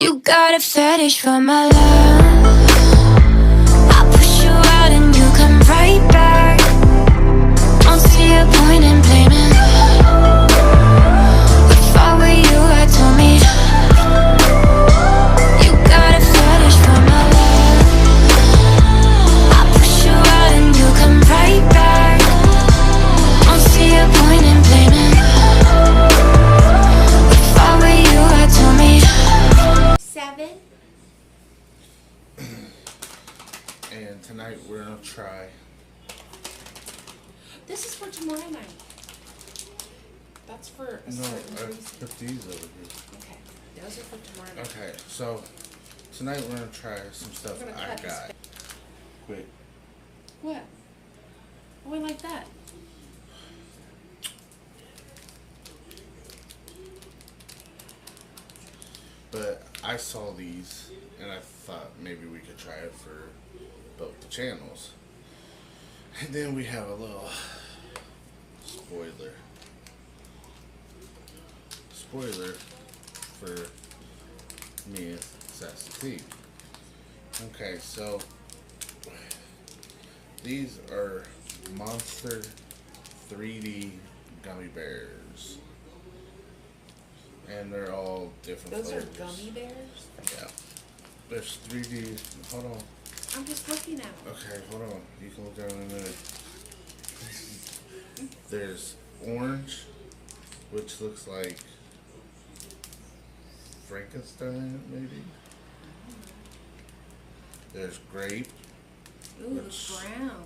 You got a fetish for my love. I push you out and you come right back. Don't see a point in blaming. If I were you, I'd tell me. You got a fetish for my love. I push you out and you come right back. Don't see a point in blaming. If I were you, I'd tell me. 7. And tonight we're gonna try. This is for tomorrow night. That's for a No, certain I reason. put these over here. Okay, those are for tomorrow night. Okay, so tonight we're gonna try some stuff We're gonna I cut this got. Quick. What? Why like that? But I saw these and I thought maybe we could try it for both the channels. And then we have a little spoiler. Spoiler for me and Sassy T. Okay, so these are Monster 3D gummy bears. And they're all different Those flavors. are gummy bears? Yeah. There's 3D. Hold on. I'm just looking at them. Okay, hold on. You can look at them in a minute. There's orange, which looks like Frankenstein, maybe. There's grape. Ooh, Which- the brown.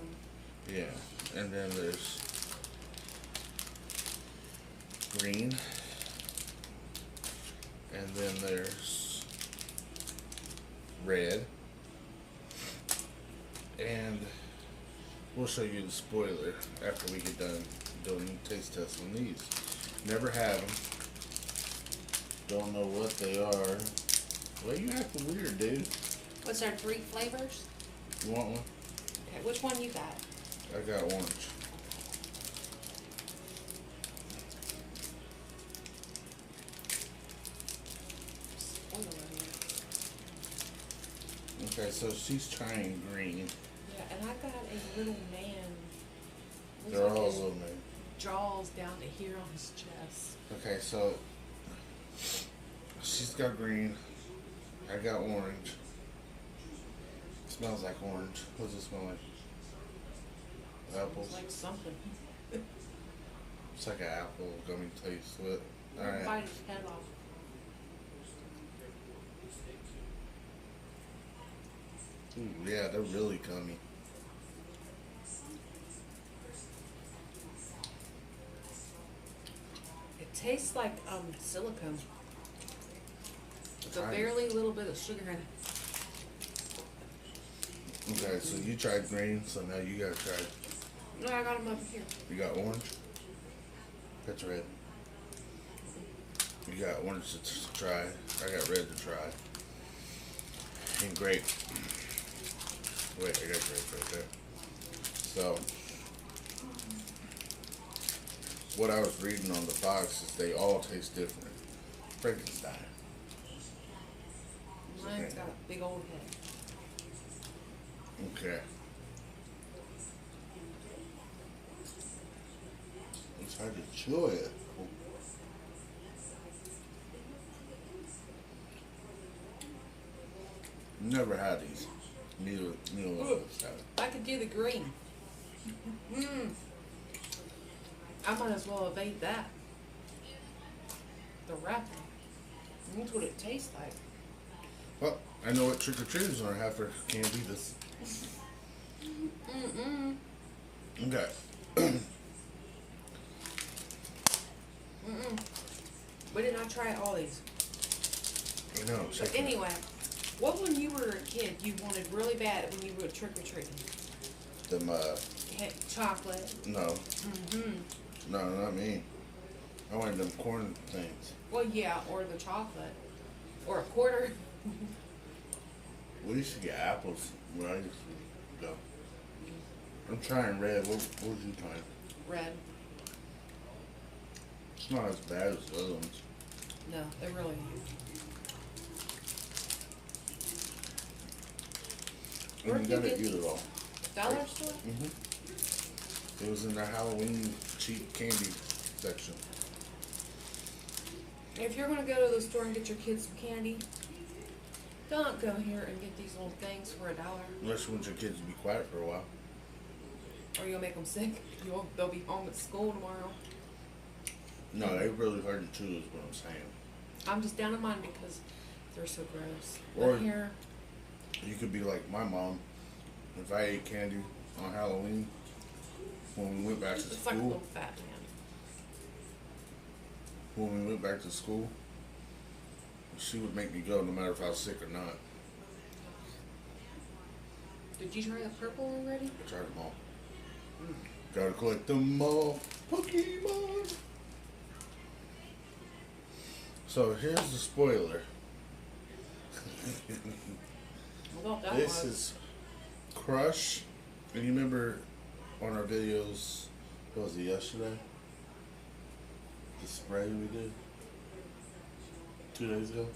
Yeah. And then there's green. And then there's red. And we'll show you the spoiler after we get done doing taste tests on these. Never had them. Don't know what they are. Well, you acting weird, dude. What's our 3 flavors? You want one? Okay, which one you got? I got orange. Okay, so she's trying green. Yeah, and I got a little man. Looks They're like all his little man. jaws down to here on his chest. Okay, so she's got green. I got orange. Smells like orange. What does it smell like? Apples. It's like something. It's like an apple gummy taste with. Bite Alright. his head off. Ooh, yeah, they're really gummy. It tastes like silicone. With a Try it. barely little bit of sugar in it. Okay, so you tried green, so now you gotta try. No, I got them over here. You got orange? That's red. You got orange to try. I got red to try. And grape. Wait, I got grape right there. So, what I was reading on the box is they all taste different. Frankenstein. Mine's got a big old head. Okay. It's hard to chew it. Never had these. Neither one of us have. I could do the green. Mmm. I might as well have ate that. The wrapper. That's what it tastes like. Well, I know what trick-or-treaters are after can't eat this. Mm-mm. Okay. Mm-mm. We did not try all these. I know. But anyway, what when you were a kid you wanted really bad when you were trick-or-treating? Them, Chocolate. no. Mm-hmm. No, not me. I wanted them corn things. Well, yeah, or the chocolate. Or a quarter. We used to get apples where I used to go. I'm trying red. What was you trying? Red. It's not as bad as the other ones. No, they really ain't. Where'd And you you gotta get eat it all. Dollar store? It was in their Halloween cheap candy section. If you're gonna go to the store and get your kids some candy, don't go here and get these little things for $1. Unless you want your kids to be quiet for a while. Or you'll make them sick. They'll be home at school tomorrow. No, they really hard to chew is what I'm saying. I'm just down in mine because they're so gross. Or- But here, You could be like my mom. If I ate candy on Halloween, when we went back to it's like a school, little fat man. when we went back to school, she would make me go no matter if I was sick or not. Did you try the purple one already? I tried them all. Gotta collect them all. Pokemon. So here's the spoiler. Well, that This was. is Crush. And you remember on our videos, what was it, yesterday? The spray we did? 2 days ago?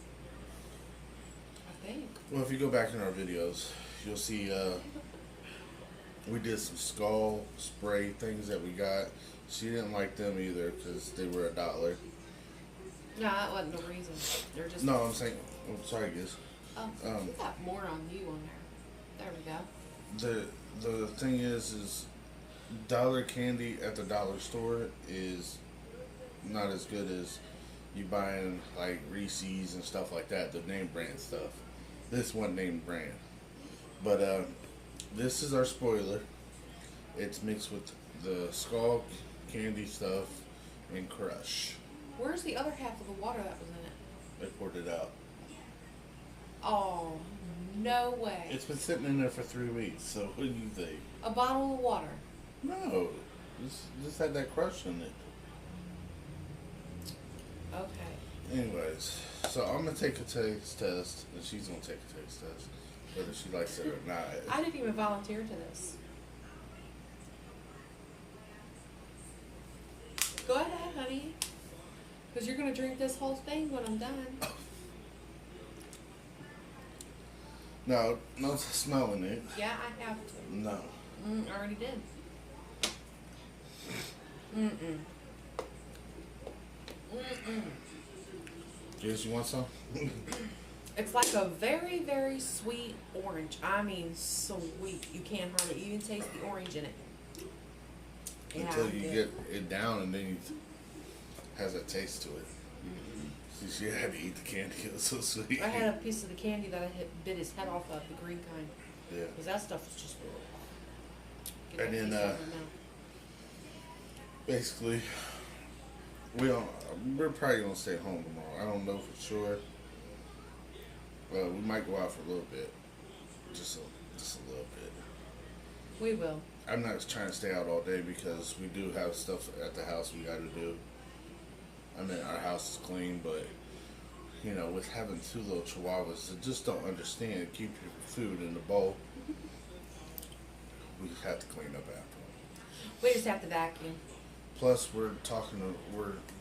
I think. Well, if you go back in our videos, you'll see we did some skull spray things that we got. She didn't like them either because they were $1. No, that wasn't the reason. They're just. No, I'm saying, I'm sorry, guys. You got more on you on there. There we go. The thing is dollar candy at the dollar store is not as good as you buying like Reese's and stuff like that, the name brand stuff. This one name brand. But this is our spoiler. It's mixed with the skull candy stuff and Crush. Where's the other half of the water that was in it? They poured it out. Oh, no way. It's been sitting in there for 3 weeks, so what do you think? A bottle of water. No, just had that Crush in it. Okay. Anyways, so I'm gonna take a taste test, and she's gonna take a taste test, whether she likes it or not. I didn't even volunteer to this. Go ahead, honey. Because you're going to drink this whole thing when I'm done. No, no smelling it. Yeah, I have to. No. I already did. Mm-mm. Mm-mm. Guess you want some? It's like a very, very sweet orange. I mean, sweet. You can't hardly even taste the orange in it. Yeah, Until I you did. get it down, and then it has a taste to it. See, she had to eat the candy. It was so sweet. I had a piece of the candy that I bit his head off of, the green kind. Yeah. Because that stuff was just. Get And that then, piece out of my mouth. Basically, we're probably gonna stay home tomorrow. I don't know for sure. We might go out for a little bit, just a little bit. We will. I'm not trying to stay out all day because we do have stuff at the house we got to do. I mean, our house is clean, but you know, with having 2 little chihuahuas that just don't understand, keep your food in the bowl. We have to clean up after them. We just have to vacuum. Plus, we're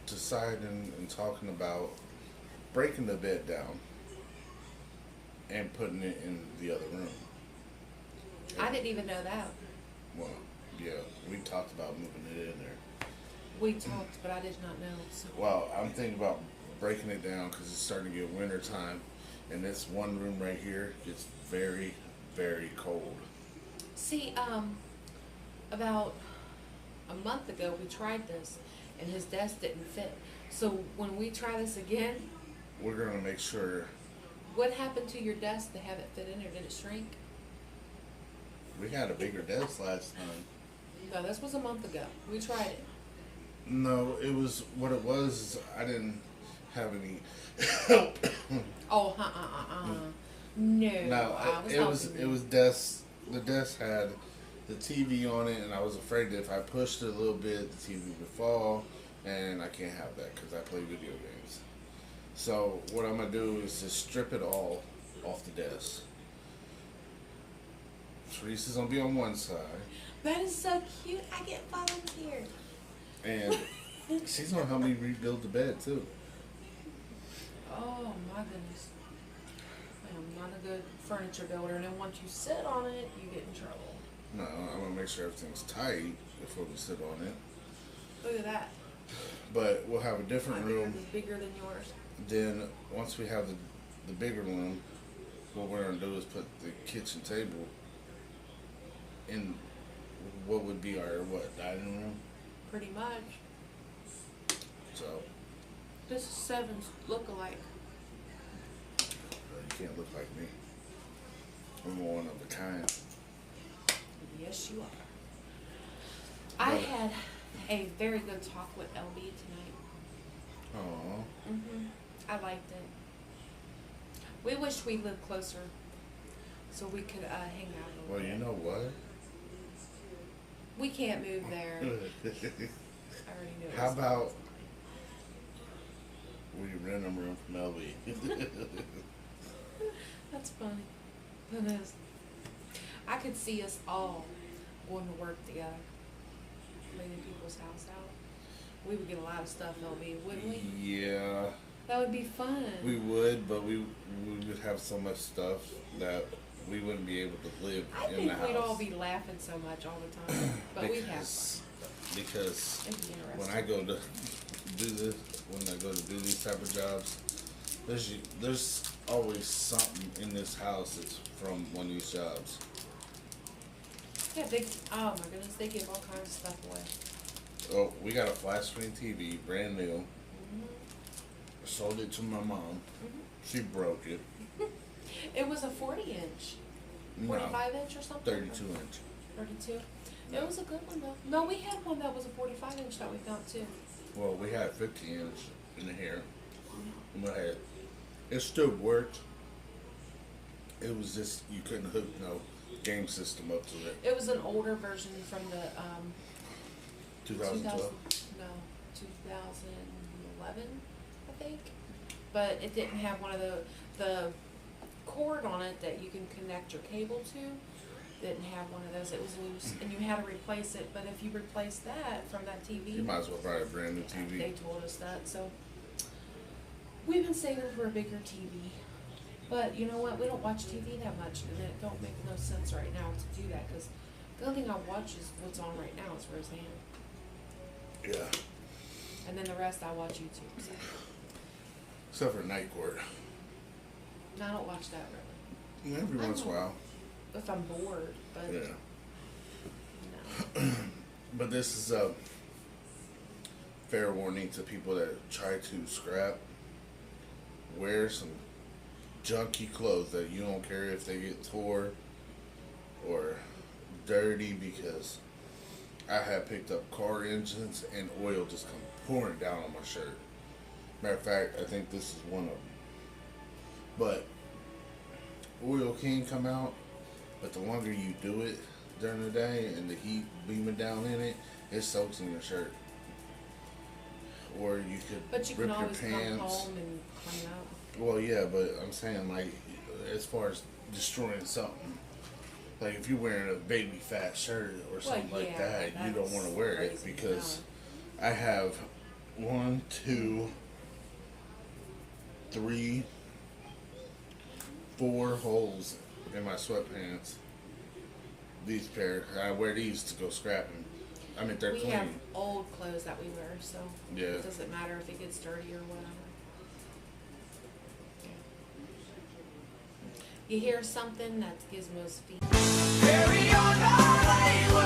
deciding and talking about breaking the bed down and putting it in the other room. I didn't even know that. Well, yeah, we talked about moving it in there. We talked, but I did not know. So. Well, I'm thinking about breaking it down because it's starting to get winter time, and this one room right here gets very, very cold. See, about a month ago we tried this, and his desk didn't fit. So when we try this again, We're gonna make sure. what happened to your desk to have it fit in there? Did it shrink? We had a bigger desk last time. No, this was a month ago. We tried it. No, it was what it was. Is I didn't have any. Oh, No, No, I was it was helping it you. was desk. The desk had the TV on it, and I was afraid that if I pushed it a little bit, the TV would fall, and I can't have that because I play video games. So what I'm gonna do is just strip it all off the desk. Teresa's gonna be on one side, That is so cute. I get volunteered. and she's gonna help me rebuild the bed too. Oh my goodness. I am not a good furniture builder. And then once you sit on it, you get in trouble. No, I'm gonna make sure everything's tight before we sit on it. Look at that. But we'll have a different My room. beard is bigger than yours. Then once we have the bigger room, what we're gonna do is put the kitchen table in what would be our dining room. Pretty much. So This is Seven's look-alike. you can't look like me. I'm one of a kind. Yes, you are. I had a very good talk with LB tonight. Aw. I liked it. We wish we lived closer so we could hang out a Well, little you bit. know what? We can't move there. I already knew it. How was- about we rent a room from LB? That's funny. That is. I could see us all going to work together, cleaning people's house out. We would get a lot of stuff, LB, wouldn't we? Yeah, That would be fun. we would, but we would have so much stuff that we wouldn't be able to live I in think the house. we'd all be laughing so much all the time, but we'd have fun. Because It'd be interesting. when I go to do these type of jobs, there's always something in this house that's from one of these jobs. Yeah, oh my goodness, they give all kinds of stuff away. Oh, we got a flat screen TV, brand new. Mm-hmm. Sold it to my mom. She broke it. It was a 40-inch, No, 45-inch or something? 32 inch. 32? It was a good one though. No, we had one that was a 45-inch that we found too. Well, we had 50 inch in here. But it still worked. It was just you couldn't hook no game system up to it. It was an older version from the 2012. 2011, I think. But it didn't have one of the cord on it that you can connect your cable to. Didn't have one of those. It was loose, and you had to replace it. But if you replace that from that TV, You might as well buy a brand new they TV. told us that. So we've been saving for a bigger TV. But you know what? We don't watch TV that much, and it don't make no sense right now to do that because the only thing I watch is what's on right now is Roseanne, Yeah. and then the rest I watch YouTube. So. Except for Night Court. No, I don't watch that really. Every once in a while. If I'm bored, but Yeah. no. But this is a fair warning to people that try to scrap. Wear some junky clothes that you don't care if they get tore or dirty, because I have picked up car engines and oil just come pouring down on my shirt. Matter of fact, I think this is one of them. But oil can come out, but the longer you do it during the day and the heat beaming down in it, it soaks in your shirt. Or you could But you rip can your always come pants. home and clean up. Well, yeah, but I'm saying, like, as far as destroying something, like if you're wearing a baby fat shirt or something like yeah, that, you don't that's want to wear it, crazy. because I have 1, 2, 3, 4 holes in my sweatpants. These pair, I wear these to go scrapping. I mean, they're We clean. have old clothes that we wear, so Yeah. it doesn't matter if it gets dirty or whatever. You hear something, that's Gizmo's feet. Carry on, my way.